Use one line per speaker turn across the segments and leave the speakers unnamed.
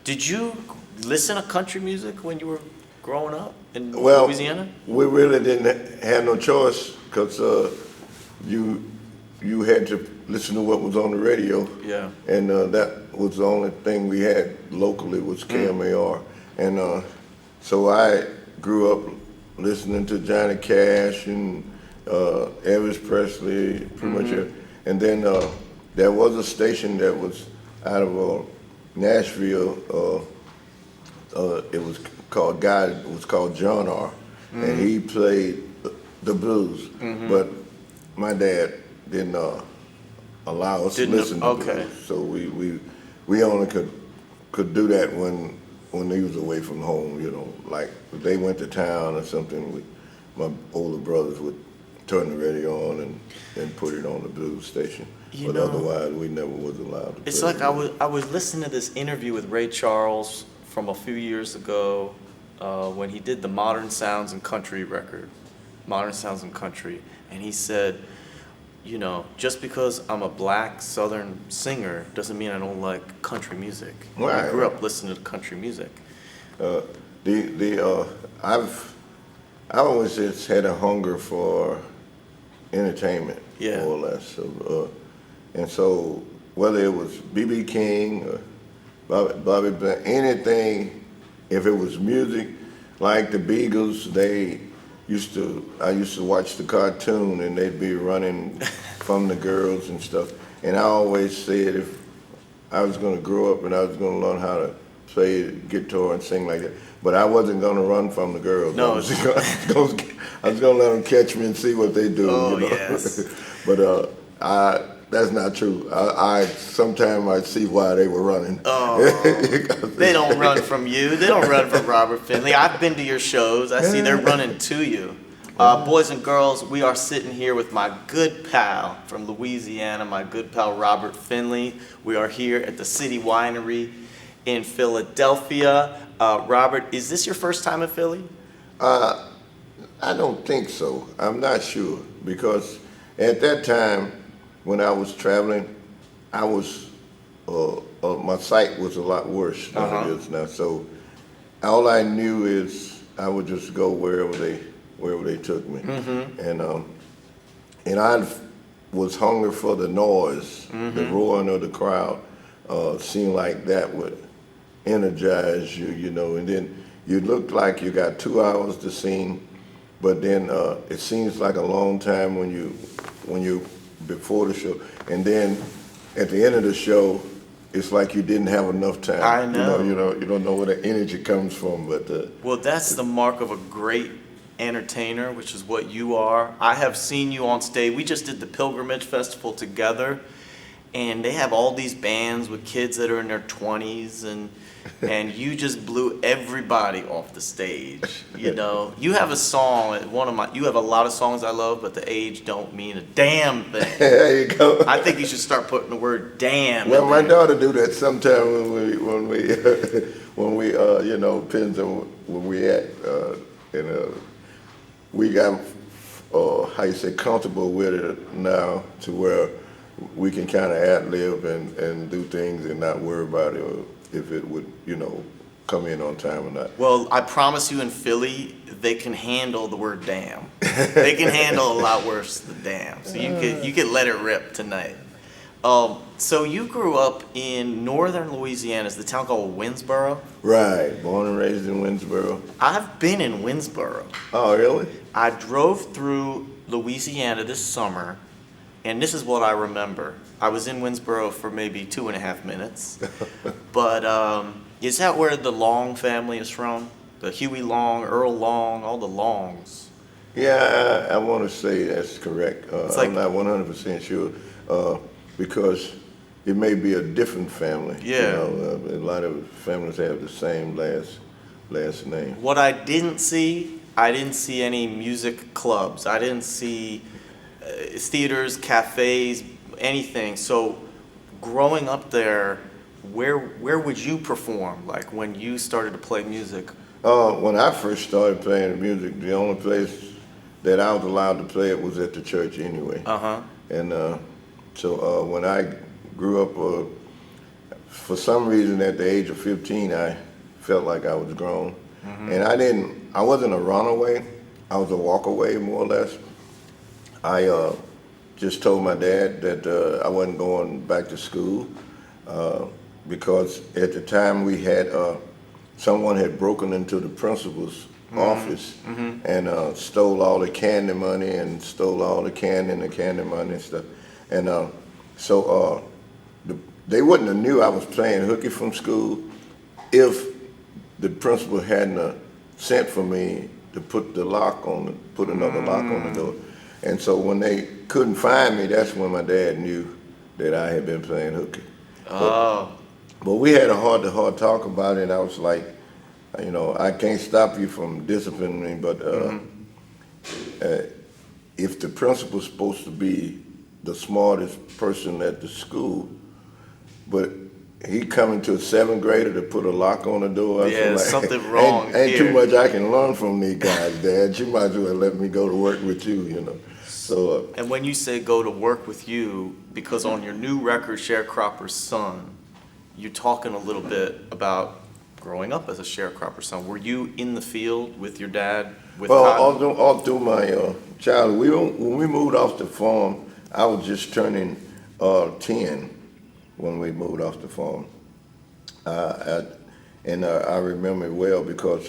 Did you listen to country music when you were growing up in
Well,
Louisiana?
we really didn't have no choice because you you had to listen to what was on the radio.
Yeah.
And that was the only thing we had locally was KMAR. And so I grew up listening to Johnny Cash and Elvis Presley, pretty much it. And then there was a station that was out of Nashville. It was called John R. And he played the blues. But my dad didn't allow us to listen to blues. So we only could do that when he was away from home, you know, like if they went to town or something, my older brothers would turn the radio on and put it on the blues station. But otherwise, we never was allowed to.
It's like I was listening to this interview with Ray Charles from a few years ago when he did the Modern Sounds and Country record, Modern Sounds and Country, and he said, you know, just because I'm a black Southern singer doesn't mean I don't like country music.
Right.
I grew up listening to country music.
I've always just had a hunger for entertainment, more or less. So, and so whether it was B.B. King or Bobby Brown, anything, if it was music, like the Beagles, I used to watch the cartoon and they'd be running from the girls and stuff. And I always said if I was going to grow up and I was going to learn how to play guitar and sing like that, but I wasn't going to run from the girls.
No,
I was going to let them catch me and see what they do.
Oh,
you know?
yes.
But that's not true. Sometimes I see why they were running.
Oh, they don't run from you. They don't run from Robert Finley. I've been to your shows. I see they're running to you. Boys and girls, we are sitting here with my good pal from Louisiana, my good pal Robert Finley. We are here at the City Winery in Philadelphia. Robert, is this your first time in Philly?
I don't think so. I'm not sure because at that time when I was traveling, I was my sight was a lot worse than it is now. So all I knew is I would just go wherever they took me, and I was hungry for the noise, the roaring of the crowd. Seemed like that would energize you, you know, and then you looked like you got 2 hours to sing, but then it seems like a long time when you before the show, and then at the end of the show, it's like you didn't have enough time.
I know.
You don't know where the energy comes from, but
well, that's the mark of a great entertainer, which is what you are. I have seen you on stage. We just did the Pilgrimage Festival together, and they have all these bands with kids that are in their 20s, and you just blew everybody off the stage. You know, you have a song, you have a lot of songs I love, but the age don't mean a damn thing.
There you go.
I think you should start putting the word damn.
Well, my daughter do that sometime when we you know, depends on where we at, and we got how you say comfortable with it now to where we can kind of ad-lib and do things and not worry about it or if it would, you know, come in on time or not.
Well, I promise you in Philly, they can handle the word damn. They can handle a lot worse than damn. So you could let it rip tonight. So you grew up in northern Louisiana. It's the town called Winsboro.
Right, born and raised in Winsboro.
I've been in Winsboro.
Oh, really?
I drove through Louisiana this summer, and this is what I remember. I was in Winsboro for maybe 2.5 minutes. But is that where the Long family is from? The Huey Long, Earl Long, all the Longs.
Yeah, I want to say that's correct. I'm not 100% sure because it may be a different family.
Yeah.
You know, a lot of families have the same last name.
What I didn't see any music clubs. I didn't see theaters, cafes, anything. So growing up there, where would you perform? Like when you started to play music?
When I first started playing music, the only place that I was allowed to play it was at the church anyway. And so when I grew up, for some reason at the age of 15, I felt like I was grown. And I wasn't a runaway. I was a walkaway, more or less. I just told my dad that I wasn't going back to school because at the time we had someone had broken into the principal's office and stole all the candy money and stole all the candy and the candy money and stuff. And they wouldn't have knew I was playing hooky from school if the principal hadn't sent for me to put another lock on the door. And so when they couldn't find me, that's when my dad knew that I had been playing hooky.
Oh.
But we had a heart-to-heart talk about it, and I was like, I can't stop you from disciplining me, but if the principal's supposed to be the smartest person at the school, but he coming to a 7th grader to put a lock on the door. I feel like
something wrong
ain't
here.
too much I can learn from these guys, Dad. You might as well let me go to work with you, So.
And when you say go to work with you, because on your new record, Sharecropper's Son, you're talking a little bit about growing up as a sharecropper's son. Were you in the field with your dad?
All through my childhood, when we moved off the farm, I was just turning 10 when we moved off the farm. I remember it well because,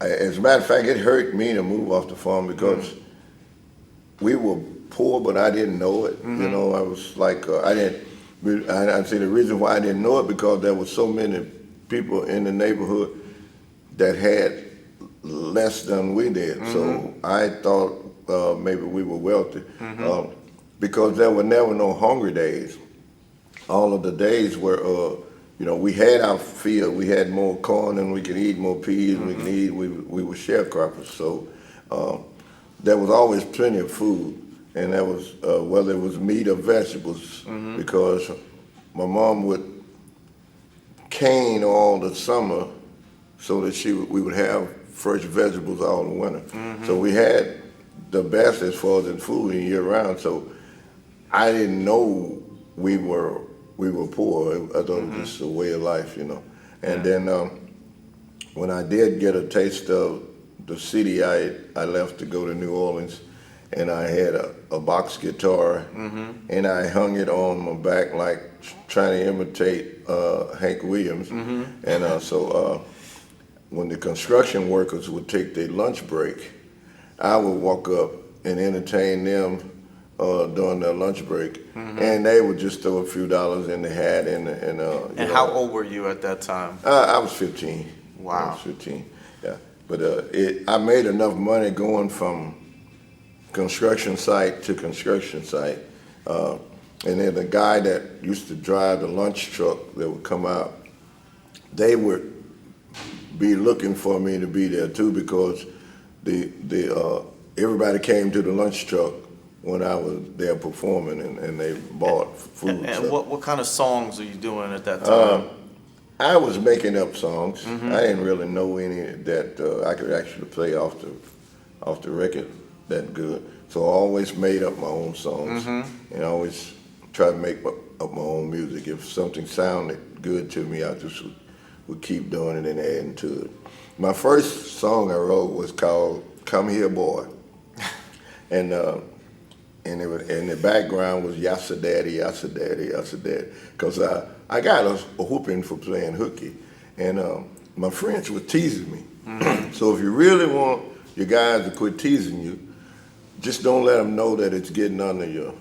as a matter of fact, it hurt me to move off the farm because we were poor, but I didn't know it. I was like, I'd say the reason why I didn't know it because there were so many people in the neighborhood that had less than we did. So I thought maybe we were wealthy. Because there were never no hungry days. All of the days were, we had our field. We had more corn and we could eat, more peas we could eat. We were sharecroppers, so there was always plenty of food, and that was whether it was meat or vegetables, because my mom would cane all the summer so that we would have fresh vegetables all the winter. So we had the best as far as in food year round. So I didn't know we were poor. I thought it was just a way of life, And then when I did get a taste of the city, I left to go to New Orleans, and I had a box guitar, and I hung it on my back like trying to imitate Hank Williams. And so when the construction workers would take their lunch break, I would walk up and entertain them during their lunch break, and they would just throw a few dollars in the hat. And
how old were you at that time?
I was 15.
Wow.
I was 15, yeah. But I made enough money going from construction site to construction site. And then the guy that used to drive the lunch truck that would come out, they would be looking for me to be there too, because everybody came to the lunch truck when I was there performing, and they bought food.
And what kind of songs are you doing at that time?
I was making up songs. I didn't really know any that I could actually play off the record that good. So I always made up my own songs, and I always tried to make up my own music. If something sounded good to me, I just would keep doing it and adding to it. My first song I wrote was called "Come Here, Boy," and the background was "Yassa Daddy, Yassa Daddy, Yassa Daddy," because I got a whooping for playing hooky, and my friends were teasing me. So if you really want your guys to quit teasing you, just don't let them know that it's getting under your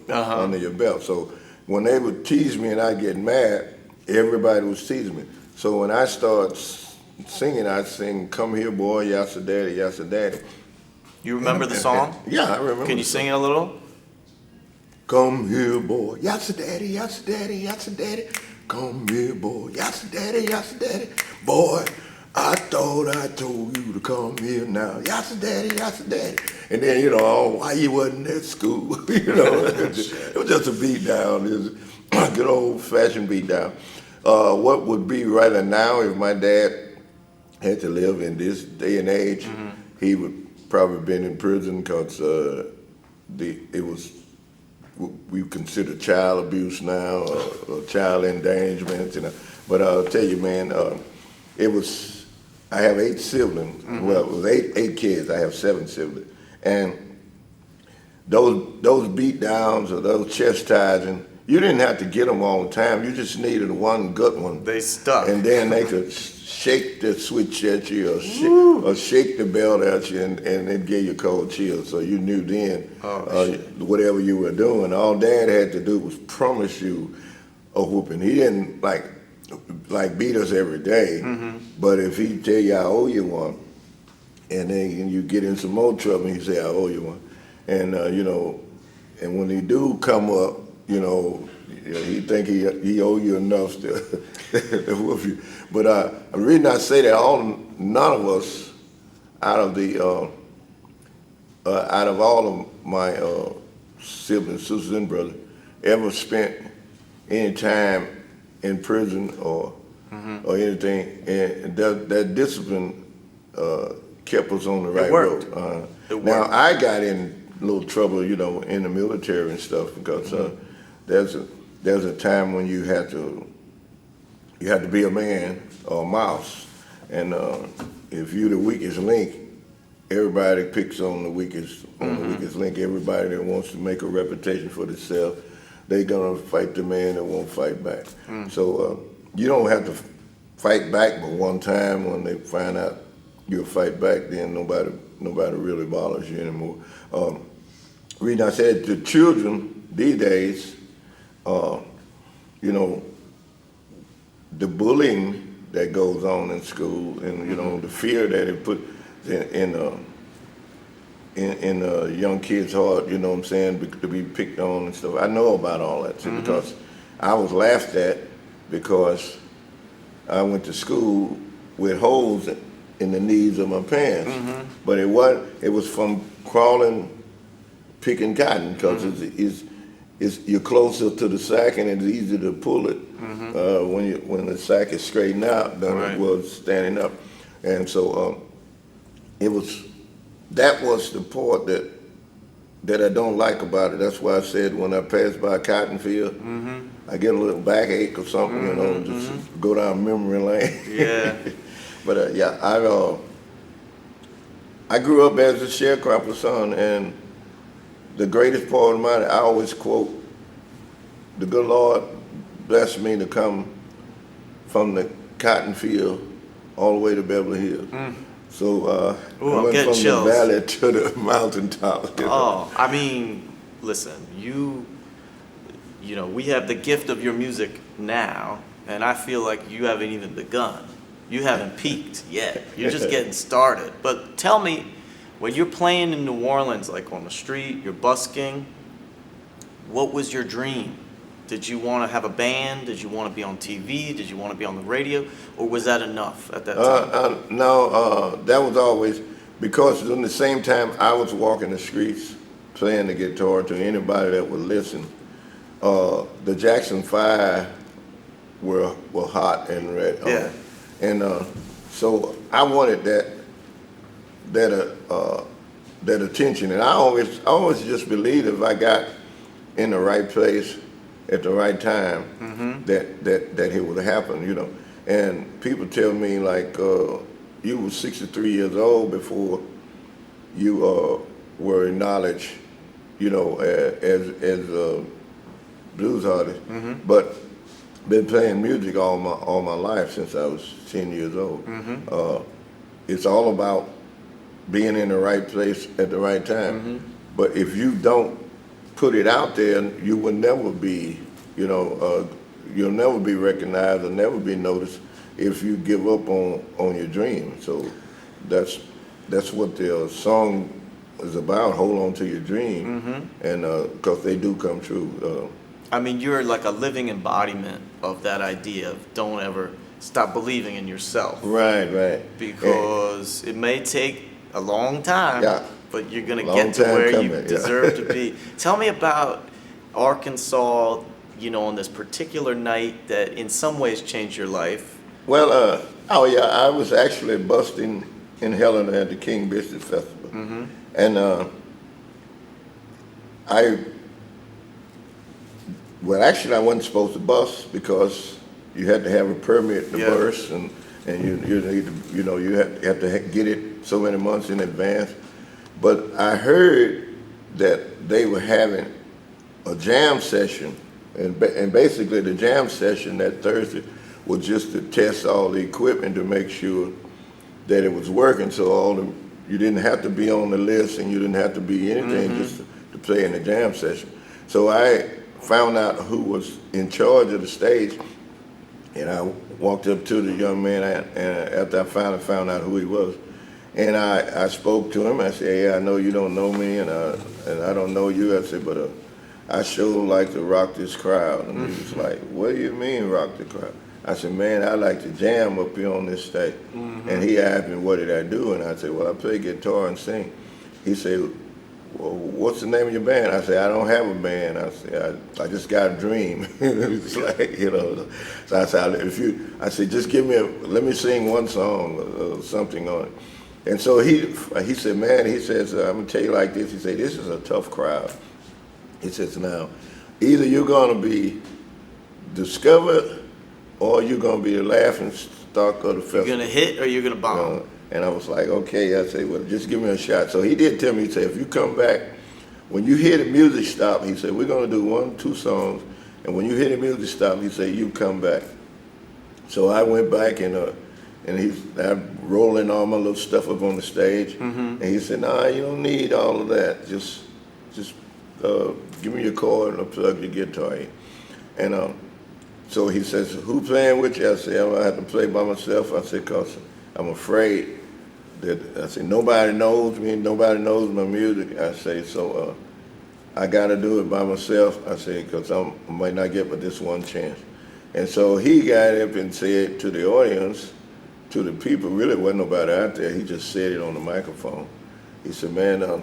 belt. So when they would tease me and I get mad, everybody was teasing me. So when I start singing, I'd sing "Come Here, Boy, Yassa Daddy, Yassa Daddy."
You remember the song?
Yeah, I remember.
Can you sing it a little?
Come here, boy, Yassa Daddy, Yassa Daddy, Yassa Daddy. Come here, boy, Yassa Daddy, Yassa Daddy. Boy, I thought I told you to come here now. Yassa Daddy, Yassa Daddy. And then, why you wasn't at school? It was just a beat down. It was a good old fashioned beat down. What would be right now if my dad had to live in this day and age, he would probably been in prison because it was we consider child abuse now, or child endangerment, you know. But I'll tell you, man, it was. I have 8 siblings. Well, it was eight kids. I have 7 siblings, and those beat downs or those chastising, you didn't have to get them all the time. You just needed one good one.
They stuck.
And then they could shake the switch at you or shake the belt at you, and it gave you cold chills. So you knew then whatever you were doing, all Dad had to do was promise you a whooping. He didn't like beat us every day, but if he tell you I owe you one, and then you get in some more trouble, he say I owe you one. And you know, and when he do come up, you know, he think he owe you enough to, to whoop you. But the reason I say that, none of us out of all of my siblings, sisters and brothers, ever spent any time in prison or anything, and that discipline kept us on the right road. Now I got in a little trouble, you know, in the military and stuff, because there's a time when you had to be a man or a mouse, and if you're the weakest link, everybody picks on the weakest link. Everybody that wants to make a reputation for themselves, they're gonna fight the man that won't fight back. So you don't have to fight back, but one time when they find out you'll fight back, then nobody really bothers you anymore. Reason I said the children these days, you know, the bullying that goes on in school, and you know, the fear that it put in young kids' heart, you know what I'm saying, to be picked on and stuff. I know about all that too, because I was laughed at because I went to school with holes in the knees of my pants, but it was from crawling, picking cotton, because you're closer to the sack and it's easier to pull it when the sack is straightened out than it was standing up. And so that was the part that I don't like about it. That's why I said when I pass by a cotton field, I get a little backache or something, you know, just go down memory lane.
Yeah.
But yeah, I grew up as a sharecropper son, and the greatest part of mine, I always quote, the good Lord blessed me to come from the cotton field all the way to Beverly Hills. So I went from the valley to the mountaintop. You know?
Oh, I mean, listen, you know, we have the gift of your music now, and I feel like you haven't even begun. You haven't peaked yet. You're just getting started. But tell me, when you're playing in New Orleans, like on the street, you're busking, what was your dream? Did you want to have a band? Did you want to be on TV? Did you want to be on the radio? Or was that enough at that time?
No, that was always, because during the same time I was walking the streets playing the guitar to anybody that would listen. The Jackson 5 were hot and red.
Yeah.
And so I wanted that attention, and I always just believed if I got in the right place at the right time, that it would happen, you know. And people tell me like, you were 63 years old before you were acknowledged, you know, as a blues artist, but been playing music all my life since I was 10 years old. It's all about being in the right place at the right time. But if you don't put it out there, you will never be, you know, you'll never be recognized or never be noticed if you give up on your dream. So that's what the song is about. Hold on to your dream, and because they do come true.
I mean, you're like a living embodiment of that idea of don't ever stop believing in yourself.
Right.
Because it may take a long time, but you're going to get to
time
where
coming,
you deserve to be. Tell me about Arkansas, you know, on this particular night that in some ways changed your life.
Well, I was actually busting in Helena at the King Biscuit Festival. And well, actually, I wasn't supposed to bus because you had to have a permit to
Yeah.
burst, and you need to, you have to get it so many months in advance. But I heard that they were having a jam session, and basically the jam session that Thursday was just to test all the equipment to make sure that it was working. So you didn't have to be on the list, and you didn't have to be anything just to play in the jam session. So I found out who was in charge of the stage, and I walked up to the young man, and after I finally found out who he was, and I spoke to him. I said, "Hey, I know you don't know me, and I don't know you." I said, "But I sure like to rock this crowd." And he was like, "What do you mean rock the crowd?" I said, "Man, I like to jam up here on this stage." And he asked me, "What did I do?" And I said, "Well, I play guitar and sing." He said, "Well, what's the name of your band?" I said, "I don't have a band." I said, I just got a dream. It's like, So I said, I said, "Just let me sing one song or something on it." And so he said, "Man," he says, "I'm gonna tell you like this." He said, "This is a tough crowd." He says, "Now, either you're gonna be discovered or you're gonna be the laughing stock of the festival.
You're gonna hit or you're gonna bomb."
And I was like, "Okay." I said, "Well, just give me a shot." So he did tell me, he said, "If you come back, when you hear the music stop," he said, "we're gonna do 1, 2 songs, and when you hear the music stop," he said, "you come back." So I went back, and I'm rolling all my little stuff up on the stage, and he said, "Nah, you don't need all of that. Just give me your cord and I'll plug your guitar in." And so he says, "Who playing with you?" I said, "I have to play by myself." I said, "'Cause I'm afraid that," I said, "nobody knows me, nobody knows my music." I say, "So I got to do it by myself." I said, "'Cause I might not get but this one chance." And so he got up and said to the audience, to the people, really wasn't nobody out there, he just said it on the microphone. He said, "Man,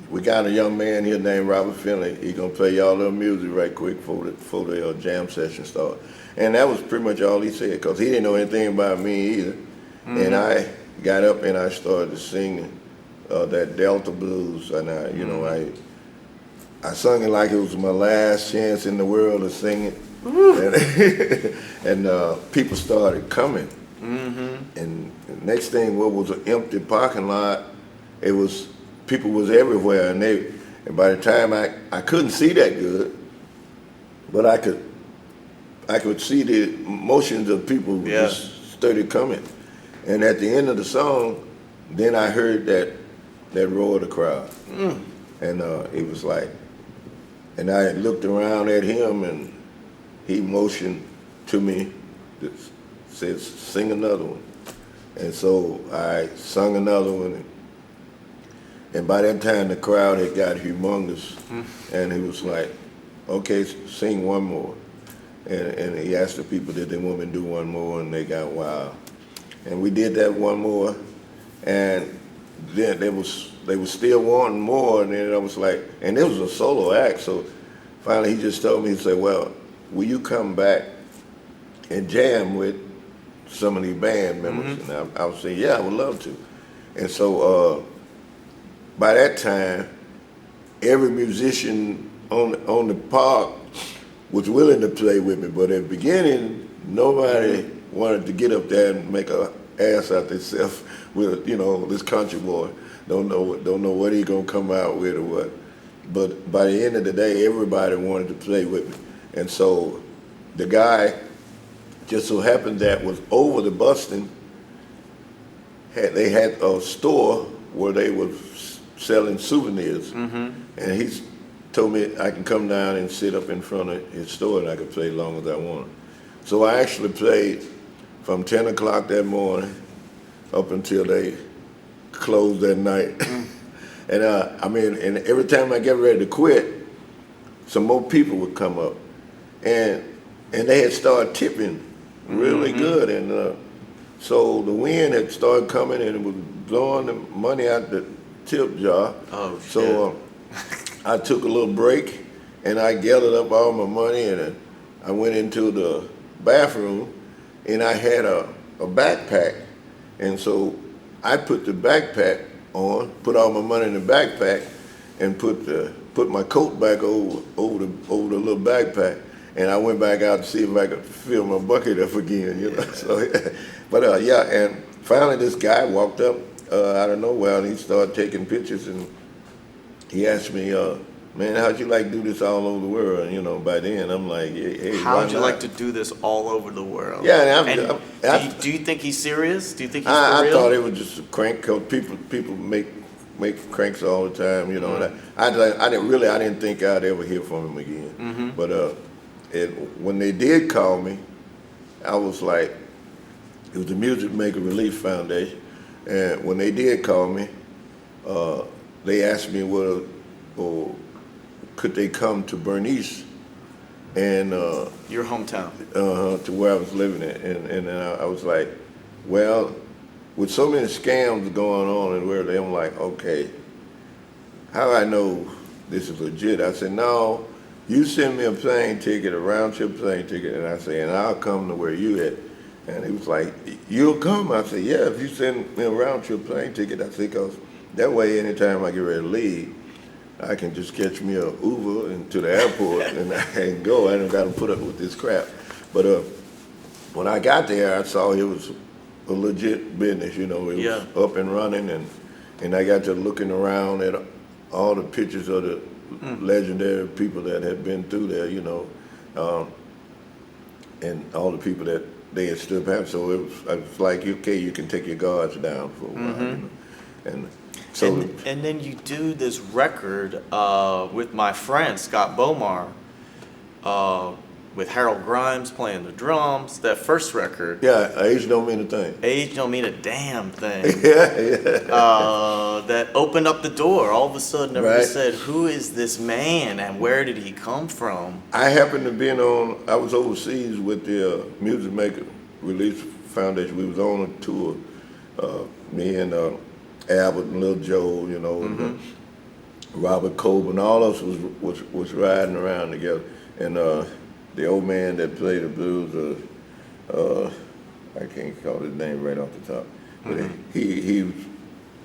we got a young man here named Robert Finley. He gonna play y'all little music right quick before the jam session start." And that was pretty much all he said, because he didn't know anything about me either. And I got up and I started to sing that Delta blues, and I sung it like it was my last chance in the world to sing it. And people started coming. And the next thing, what was an empty parking lot, people was everywhere, and by the time I couldn't see that good, but I could see the motions of people just started coming. And at the end of the song, then I heard that roar of the crowd. And it was like, and I looked around at him, and he motioned to me, that says, "Sing another one." And so I sung another one, and by that time the crowd had got humongous, and he was like, "Okay, sing one more." And he asked the people, did they want me to do one more, and they got wild. And we did that one more, and then they was still wanting more, and then I was like, and it was a solo act, so finally he just told me, he said, "Well, will you come back and jam with some of these band members?" And I was saying, "Yeah, I would love to." And so by that time, every musician on the park was willing to play with me, but at the beginning, nobody wanted to get up there and make a ass out themselves with, this country boy. Don't know what he gonna come out with or what. But by the end of the day, everybody wanted to play with me. And so the guy, just so happened that was over the busting, they had a store where they were selling souvenirs. And he told me I can come down and sit up in front of his store and I could play as long as I wanted. So I actually played from 10 o'clock that morning up until they closed that night. And and every time I get ready to quit, some more people would come up, and they had started tipping really good, and so the wind had started coming and it was blowing the money out the tip jar.
Oh, shit.
So I took a little break and I gathered up all my money, and I went into the bathroom, and I had a backpack, and so I put the backpack on, put all my money in the backpack, and put put my coat back over the little backpack, and I went back out to see if I could fill my bucket up again, you know. So, but yeah, and finally this guy walked up out of nowhere, and he started taking pictures, and he asked me, man, how'd you like to do this all over the world? And, you know, by then I'm like, hey,
How
why
would you
not?
like to do this all over the world?
Yeah,
And do you think he's serious? Do you think he's for
I
real?
thought it was just a crank, cause people make cranks all the time, you know. And I didn't think I'd ever hear from him again. But when they did call me, I was like, it was the Music Maker Relief Foundation, and when they did call me, they asked me or could they come to Bernice and
Your hometown.
to where I was living at, and I was like, well, with so many scams going on and where I'm like, okay, how I know this is legit? I said, no, you send me a plane ticket, a round trip plane ticket, and I said, and I'll come to where you at. And he was like, you'll come? I said, yeah, if you send me a round trip plane ticket. I said, because that way anytime I get ready to leave, I can just catch me a Uber into the airport and I can go. I don't got to put up with this crap. But when I got there, I saw it was a legit business. You know, it was up and running, and I got to looking around at all the pictures of the legendary people that had been through there. You know, and all the people that they had stood behind. So it was like, okay, you can take your guards down for a while. You know? And so
and then you do this record with my friend Scott Bomar, with Harold Grimes playing the drums. That first record.
Yeah, age don't mean a thing.
Age don't mean a damn thing.
Yeah.
That opened up the door. All of a sudden, everybody
Right.
said, "Who is this man, and where did he come from?"
I happened to be I was overseas with the Music Maker Relief Foundation. We was on a tour, me and Albert and Lil Joe, you know, and, Robert Coburn, all of us was riding around together. And the old man that played the blues, I can't call his name right off the top, but he was,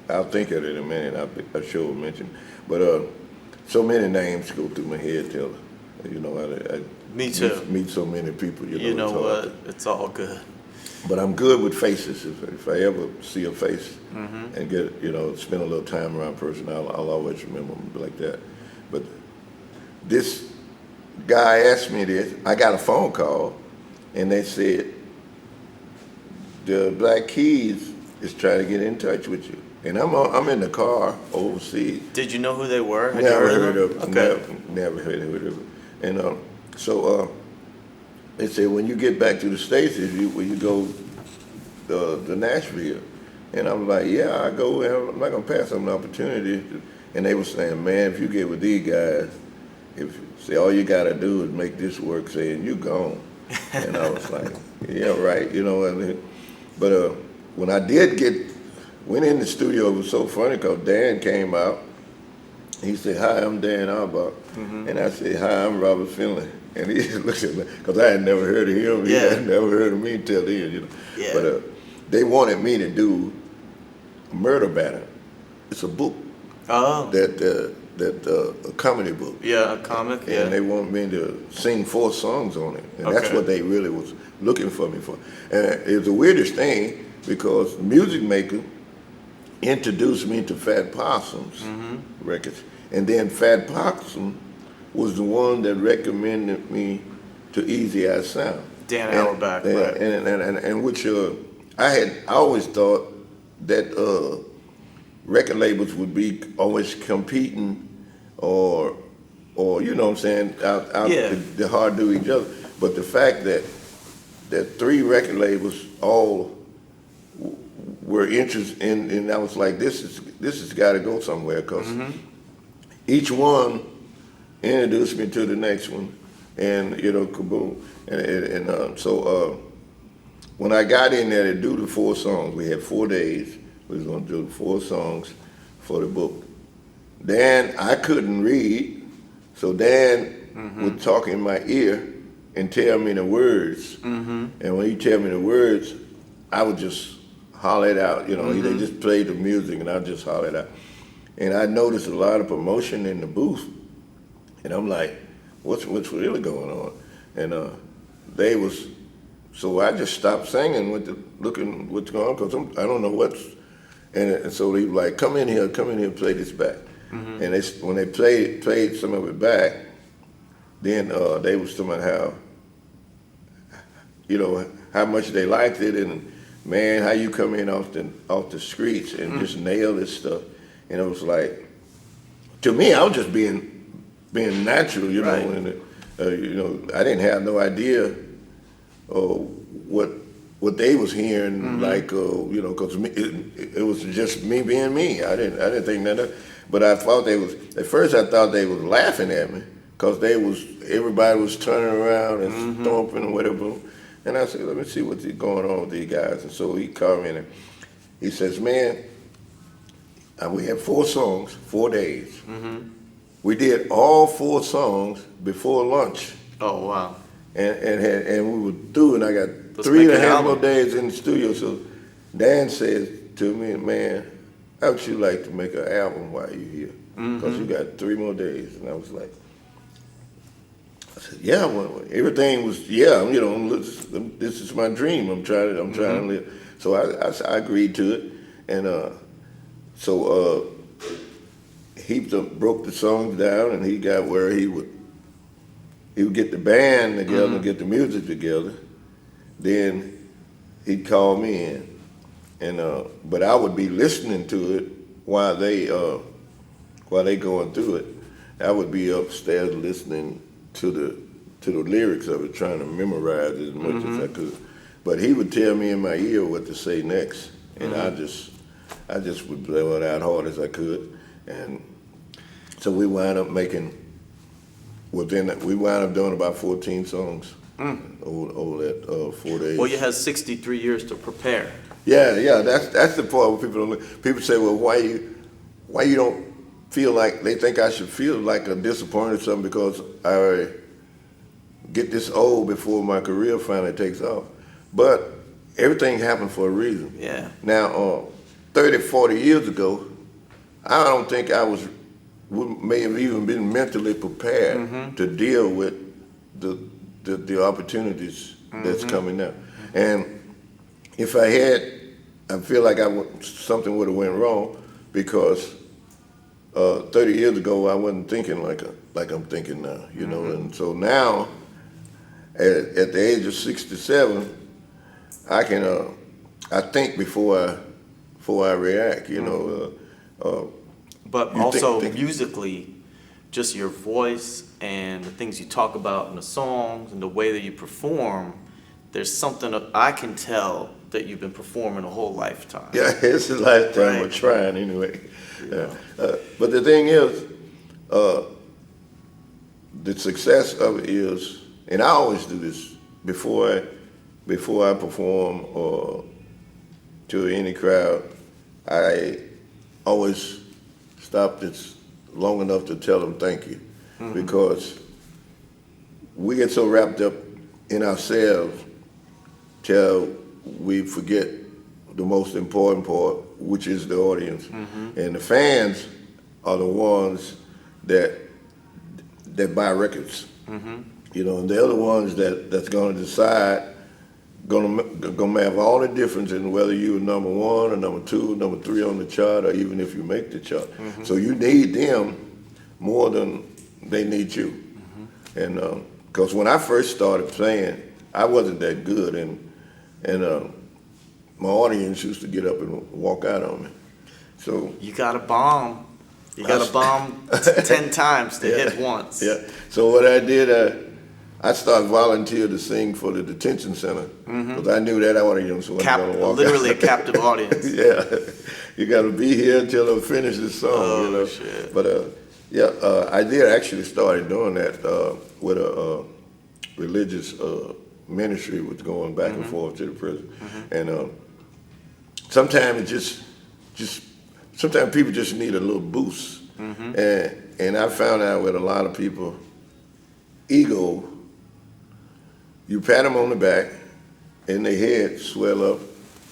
I'll think of it in a minute. I sure will mention. But so many names go through my head till, you know, I
Me too.
meet so many people.
You know
it's hard.
what? It's all good.
But I'm good with faces. If I ever see a face and get, you know, spend a little time around a person, I'll always remember them like that. But this guy asked me this. I got a phone call, and they said, the Black Keys is trying to get in touch with you. And I'm in the car overseas.
Did you know who they were? Had
Never
you
heard
of
of
them?
it.
Okay.
Never heard of it. And so they said, when you get back to the States, will you go to Nashville? And I'm like, yeah, I go. And I'm not gonna pass up an opportunity. And they were saying, man, if you get with these guys, all you gotta do is make this work, saying you gone. And I was like, yeah, right, you know. But when I went in the studio, it was so funny because Dan came out. He said, hi, I'm Dan Arbach. And I said, hi, I'm Robert Finley. And he just looked at me, because I had never heard of him. He had never heard of me till then, you know.
Yeah.
But they wanted me to do a murder battle. It's a book
Oh.
a comedy book.
Yeah, a comic. Yeah.
And they want me to sing 4 songs on it. And that's
Okay.
what they really was looking for me for. And it was the weirdest thing because Music Maker introduced me to Fat Possum's records. And then Fat Possum was the one that recommended me to Easy Eye Sound.
Dan Auerbach, right.
And which I always thought that record labels would be always competing or you know what I'm saying, out
Yeah.
the hard do each other. But the fact that 3 record labels all were interested in, and I was like, this has got to go somewhere because each one introduced me to the next one, and you know, kaboom. So when I got in there to do the 4 songs, we had 4 days. We was going to do 4 songs for the book. Dan, I couldn't read, so Dan would talk in my ear and tell me the words. And when he tell me the words, I would just holler it out. You know, they just played the music and I just holler it out. And I noticed a lot of promotion in the booth And I'm like, what's really going on? And they was, so I just stopped singing looking what's going on, because I don't know what's, and so they were like, come in here, play this back. And when they played some of it back, then they was talking about how, how much they liked it, and man, how you come in off the streets and just nail this stuff. And it was like, to me, I was just being natural,
Right.
and I didn't have no idea what they was hearing, like, because it was just me being me. I didn't think that, but I thought at first I thought they was laughing at me, because everybody was turning around and stomping and whatever. And I said, let me see what's going on with these guys. And so he called me and he says, man, we had 4 songs, 4 days. We did all 4 songs before lunch.
Oh, wow.
And we were through, and I got
Let's
3 and
make
a
an
half more
album.
days in the studio. So Dan says to me, man, how would you like to make an album while you're here? Because you got 3 more days. And I was like, I said, yeah, well, everything was, this is my dream. I'm trying to live. So I agreed to it. And so he broke the songs down, and he got where he would get the band together and get the music together. Then he'd call me in, and but I would be listening to it while they going through it. I would be upstairs listening to the lyrics of it, trying to memorize it as much as I could. But he would tell me in my ear what to say next, and I just would blow it out hard as I could. And so we wound up doing about 14 songs over that 4 days.
Well, you had 63 years to prepare.
Yeah, that's the part where people say, well, why you don't feel like, they think I should feel like a disappointed or something because I get this old before my career finally takes off. But everything happened for a reason.
Yeah.
Now, 30, 40 years ago, I don't think may have even been mentally prepared to deal with the opportunities that's coming up. And if I had, I feel like something would have went wrong, because 30 years ago I wasn't thinking like I'm thinking now, And so now, at the age of 67, I can I think before I react,
But
You
also
think-
musically, just your voice and the things you talk about in the songs and the way that you perform, there's something that I can tell that you've been performing a whole lifetime.
Yeah, it's a lifetime
Right.
of trying anyway. But the thing is, the success of it is, and I always do this before I perform or to any crowd, I always stop this long enough to tell them thank you, because we get so wrapped up in ourselves till we forget the most important part, which is the audience. And the fans are the ones that buy records. And they're the ones that's going to decide, gonna have all the difference in whether you're number 1 or number 2, number 3 on the chart, or even if you make the chart. So you need them more than they need you. And because when I first started playing, I wasn't that good, and my audience used to get up and walk out on me. So
You got to bomb. You got to bomb 10 times to hit once.
yeah. So what I did, I started volunteering to sing for the detention center, because I knew that audience wasn't going to walk
Literally
out.
a captive audience.
Yeah, you got to be here until I finish this song.
Oh, shit.
But I did actually started doing that with a religious ministry, was going back and forth to the prison, and sometimes sometimes people just need a little boost, and I found out with a lot of people, ego. You pat them on the back, and their head swell up,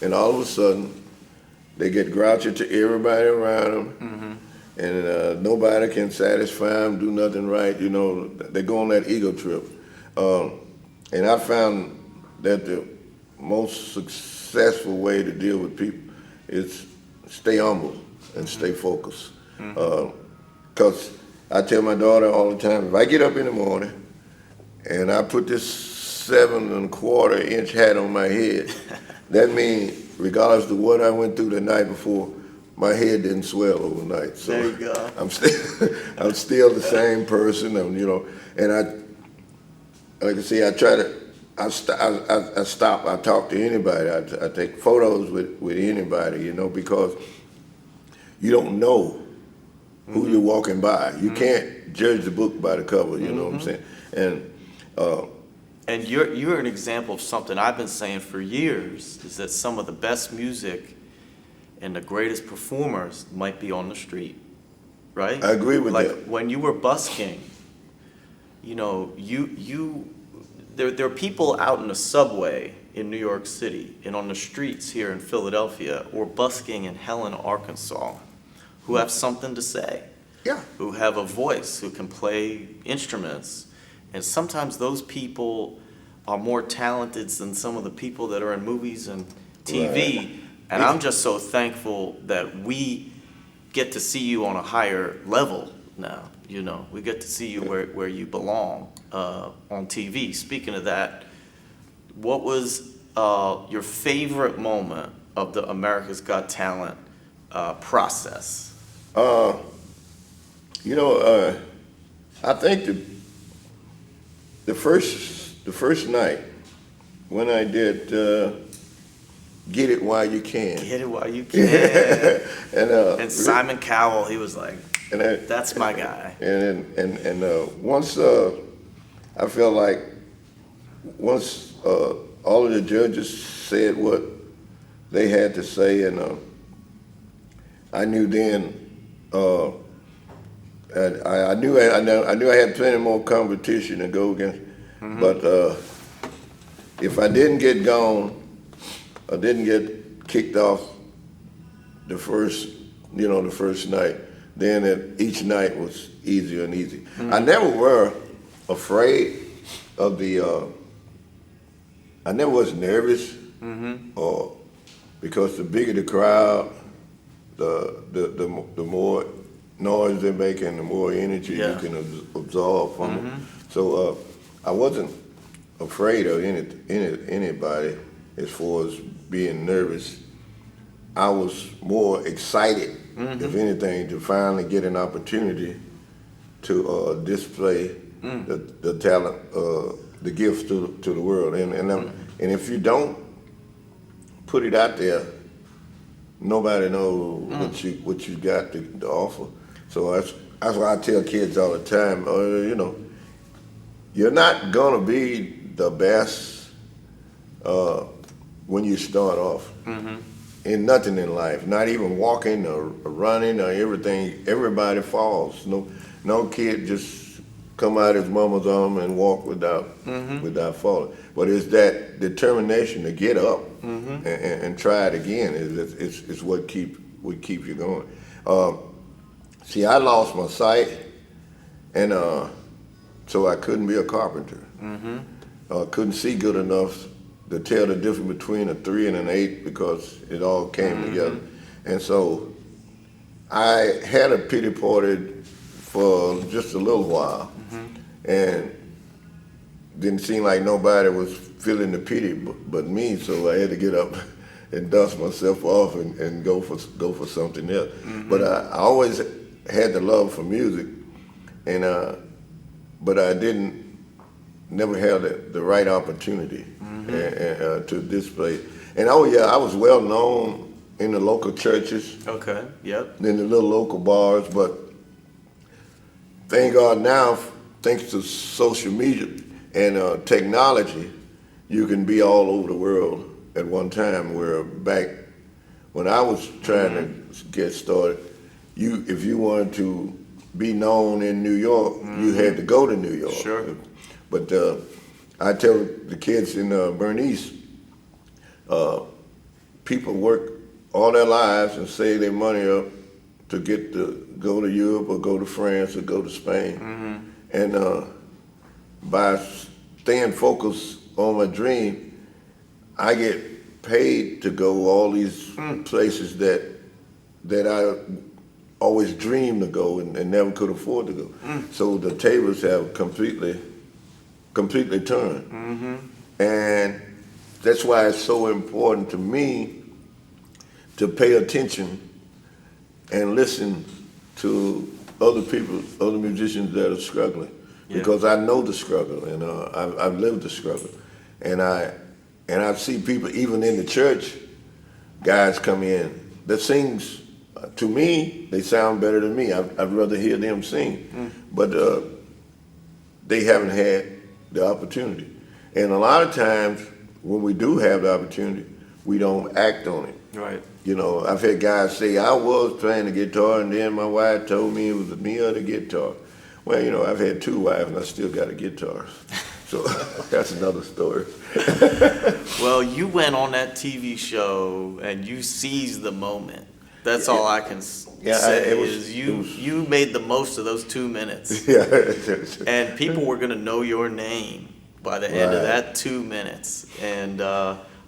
and all of a sudden, they get grouchy to everybody around them, and nobody can satisfy them, do nothing right. You know, they go on that ego trip. And I found that the most successful way to deal with people is stay humble and stay focused. Because I tell my daughter all the time, if I get up in the morning and I put this 7¼ inch hat on my head, that means regardless of what I went through the night before, my head didn't swell overnight. So
there you go.
I'm still the same person. You know, and like I say, I stop. I talk to anybody. I take photos with anybody. You know, because you don't know who you're walking by. You can't judge the book by the cover. You know what I'm saying?
And you're an example of something I've been saying for years, is that some of the best music and the greatest performers might be on the street, right?
I agree with that.
Like when you were busking, you know, there are people out in the subway in New York City and on the streets here in Philadelphia or busking in Helena, Arkansas, who have something to say.
Yeah.
Who have a voice, who can play instruments. And sometimes those people are more talented than some of the people that are in movies and TV.
Right.
And I'm just so thankful that we get to see you on a higher level now. You know, we get to see you where you belong on TV. Speaking of that, what was your favorite moment of the America's Got Talent process?
You know, I think the first night when I did Get It While You Can.
Get it while you can.
and
Simon Cowell, he was like,
and
that's my guy.
And once I felt like once all of the judges said what they had to say, and I knew then. I knew I had plenty more competition to go against, but if I didn't get gone, I didn't get kicked off the first night, then each night was easier and easier. I never were afraid of I never was nervous, or because the bigger the crowd, the more noise they make and the more energy you can absorb from them. So I wasn't afraid of anybody as far as being nervous. I was more excited, if anything, to finally get an opportunity to display the talent, the gifts to the world. And if you don't put it out there, nobody knows what you got to offer. So that's why I tell kids all the time, you know, you're not gonna be the best when you start off. In nothing in life, not even walking or running or everything. Everybody falls. No kid just come out his mama's arm and walk without falling. But it's that determination to get up and try it again. It's what keep you going. See, I lost my sight, and so I couldn't be a carpenter. Couldn't see good enough to tell the difference between a 3 and an 8 because it all came together. And so I had a pity party for just a little while, and didn't seem like nobody was feeling the pity but me. So I had to get up and dust myself off and go for something else. But I always had the love for music, and but I never had the right opportunity to display. And I was well known in the local churches.
Okay. Yep.
In the little local bars, but thank God now, thanks to social media and technology, you can be all over the world at one time. Where back when I was trying to get started, if you wanted to be known in New York, you had to go to New York.
Sure.
But I tell the kids in Bernice, people work all their lives and save their money up to get to go to Europe or go to France or go to Spain. And by staying focused on my dream, I get paid to go all these places that I always dreamed to go and never could afford to go. So the tables have completely turned. And that's why it's so important to me to pay attention and listen to other people, other musicians that are struggling, because I know the struggle and I've lived the struggle, and I see people even in the church, guys come in that sings. To me, they sound better than me. I'd rather hear them sing, but they haven't had the opportunity. And a lot of times when we do have the opportunity, we don't act on it.
Right.
You know, I've had guys say, I was playing the guitar and then my wife told me it was me or the guitar. Well, you know, I've had 2 wives and I still got a guitar. So that's another story.
Well, you went on that TV show and you seized the moment. That's all I can say you made the most of those 2 minutes. And people were going to know your name by the end of that 2 minutes. And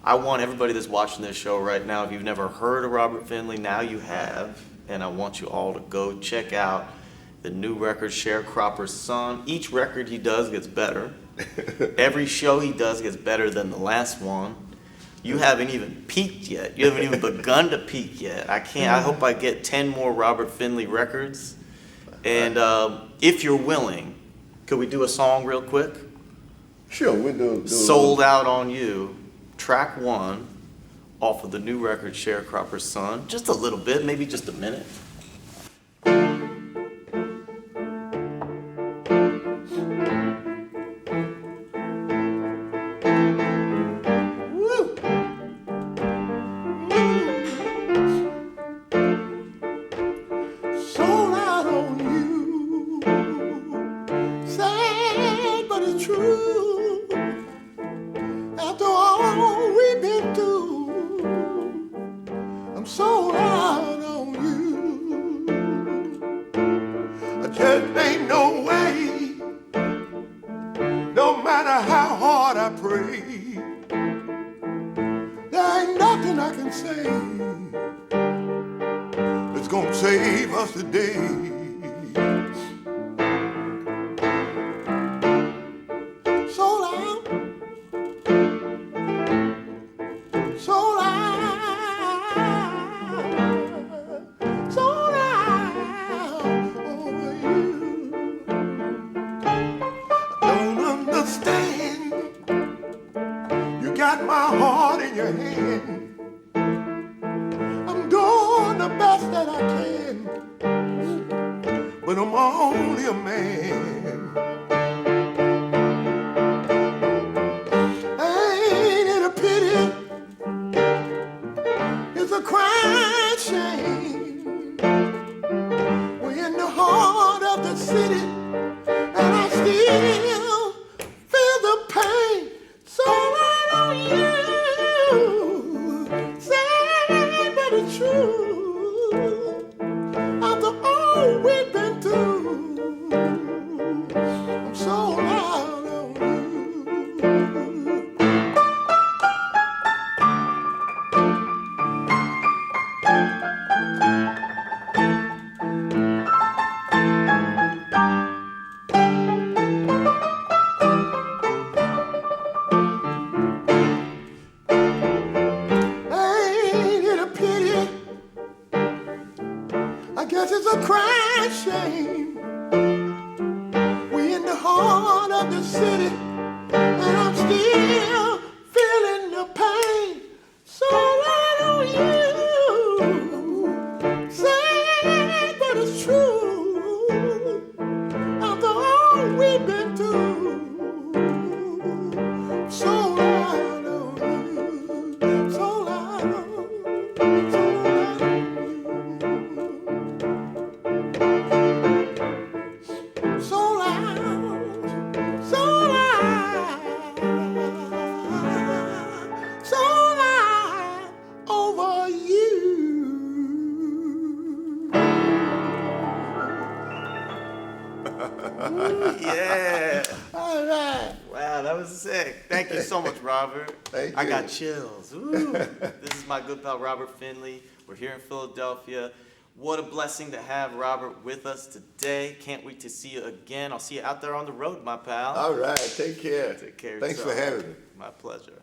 I want everybody that's watching this show right now, if you've never heard of Robert Finley, now you have. And I want you all to go check out the new record, Sharecropper's Son. Each record he does gets better. Every show he does gets better than the last one. You haven't even peaked yet. You haven't even begun to peak yet. I hope I get 10 more Robert Finley records. And if you're willing, could we do a song real quick?
Sure, we'll do
Sold Out on You, track 1, off of the new record, Sharecropper's Son. Just a little bit, maybe just a minute.
So
sick. Thank you so much, Robert.
Thank
I
you.
got chills. Ooh. This is my good pal, Robert Finley. We're here in Philadelphia. What a blessing to have Robert with us today. Can't wait to see you again. I'll see you out there on the road, my pal.
All right, take care.
Take care.
Thanks for
yourself.
having me.
My pleasure.